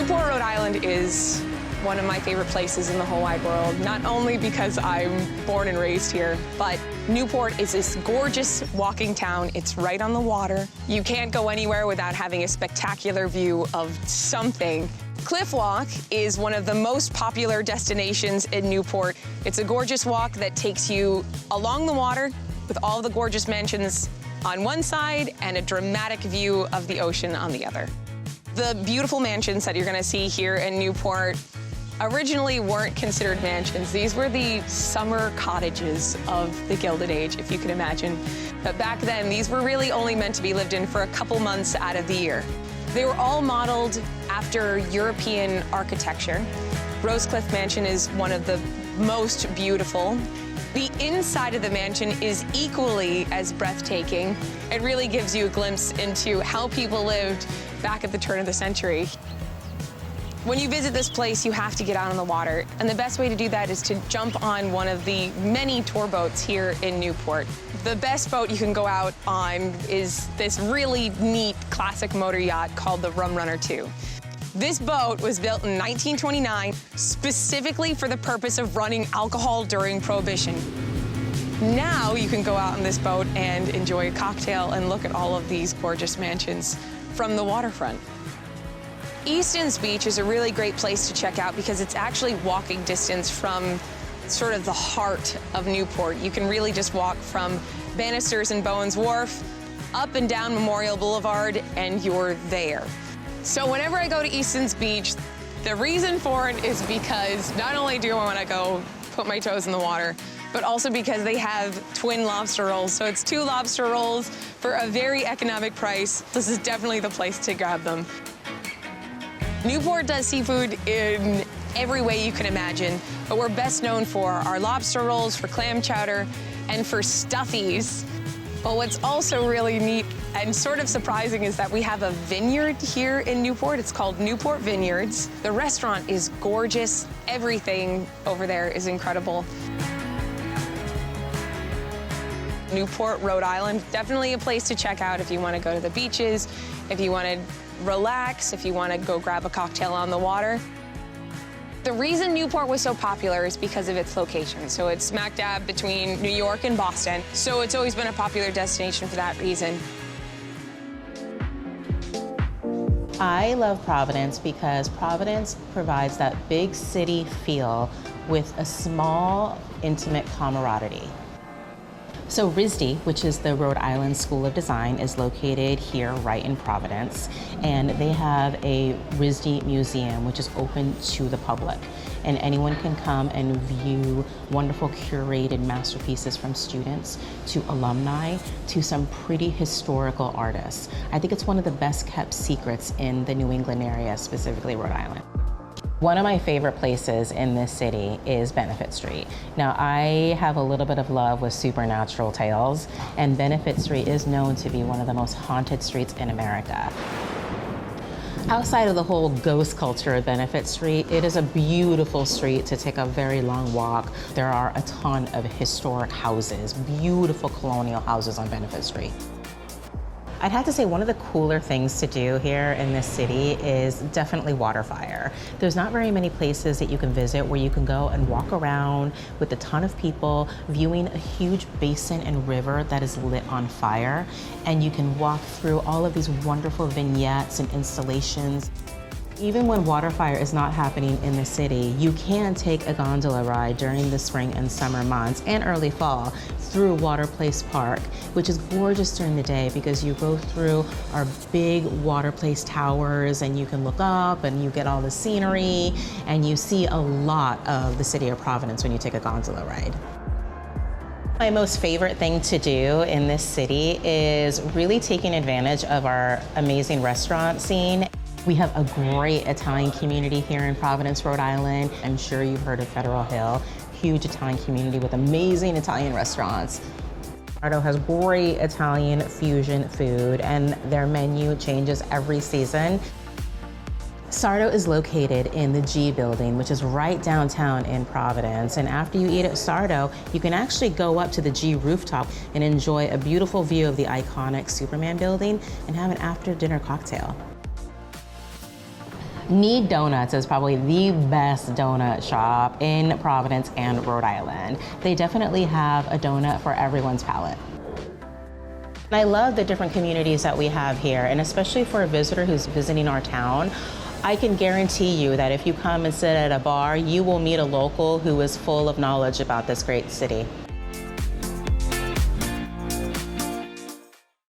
Newport, Rhode Island is one of my favorite places in the whole wide world, not only because I'm born and raised here, but Newport is this gorgeous walking town. It's right on the water. You can't go anywhere without having a spectacular view of something. Cliff Walk is one of the most popular destinations in Newport. It's a gorgeous walk that takes you along the water with all the gorgeous mansions on one side and a dramatic view of the ocean on the other. The beautiful mansions that you're gonna see here in Newport originally weren't considered mansions. These were the summer cottages of the Gilded Age, if you can imagine. But back then, these were really only meant to be lived in for a couple months out of the year. They were all modeled after European architecture. Rosecliff Mansion is one of the most beautiful. The inside of the mansion is equally as breathtaking. It really gives you a glimpse into how people lived back at the turn of the century. When you visit this place, you have to get out on the water, and the best way to do that is to jump on one of the many tour boats here in Newport. The best boat you can go out on is this really neat classic motor yacht called the Rum Runner 2. This boat was built in 1929 specifically for the purpose of running alcohol during Prohibition. Now you can go out on this boat and enjoy a cocktail and look at all of these gorgeous mansions from the waterfront. Easton's Beach is a really great place to check out because it's actually walking distance from sort of the heart of Newport. You can really just walk from Bannister's and Bowen's Wharf up and down Memorial Boulevard and you're there. So whenever I go to Easton's Beach, the reason for it is because not only do I want to go put my toes in the water, but also because they have twin lobster rolls. So it's 2 lobster rolls for a very economic price. This is definitely the place to grab them. Newport does seafood in every way you can imagine, but we're best known for our lobster rolls, for clam chowder, and for stuffies. But what's also really neat and sort of surprising is that we have a vineyard here in Newport. It's called Newport Vineyards. The restaurant is gorgeous. Everything over there is incredible. Newport, Rhode Island, definitely a place to check out if you want to go to the beaches, if you want to relax, if you want to go grab a cocktail on the water. The reason Newport was so popular is because of its location. So it's smack dab between New York and Boston. So it's always been a popular destination for that reason. I love Providence because Providence provides that big city feel with a small, intimate camaraderie. So RISD, which is the Rhode Island School of Design, is located here right in Providence, and they have a RISD museum which is open to the public, and anyone can come and view wonderful curated masterpieces from students to alumni to some pretty historical artists. I think it's one of the best kept secrets in the New England area, specifically Rhode Island. One of my favorite places in this city is Benefit Street. Now, I have a little bit of love with supernatural tales, and Benefit Street is known to be one of the most haunted streets in America. Outside of the whole ghost culture of Benefit Street, it is a beautiful street to take a very long walk. There are a ton of historic houses, beautiful colonial houses on Benefit Street. I'd have to say one of the cooler things to do here in this city is definitely water fire. There's not very many places that you can visit where you can go and walk around with a ton of people viewing a huge basin and river that is lit on fire, and you can walk through all of these wonderful vignettes and installations. Even when water fire is not happening in the city, you can take a gondola ride during the spring and summer months and early fall through Water Place Park, which is gorgeous during the day because you go through our big Water Place towers and you can look up and you get all the scenery and you see a lot of the city of Providence when you take a gondola ride. My most favorite thing to do in this city is really taking advantage of our amazing restaurant scene. We have a great Italian community here in Providence, Rhode Island. I'm sure you've heard of Federal Hill, huge Italian community with amazing Italian restaurants. Sardo has great Italian fusion food, and their menu changes every season. Sardo is located in the G building, which is right downtown in Providence. And after you eat at Sardo, you can actually go up to the G rooftop and enjoy a beautiful view of the iconic Superman building and have an after-dinner cocktail. Need Donuts is probably the best donut shop in Providence and Rhode Island. They definitely have a donut for everyone's palate. I love the different communities that we have here, and especially for a visitor who's visiting our town, I can guarantee you that if you come and sit at a bar, you will meet a local who is full of knowledge about this great city.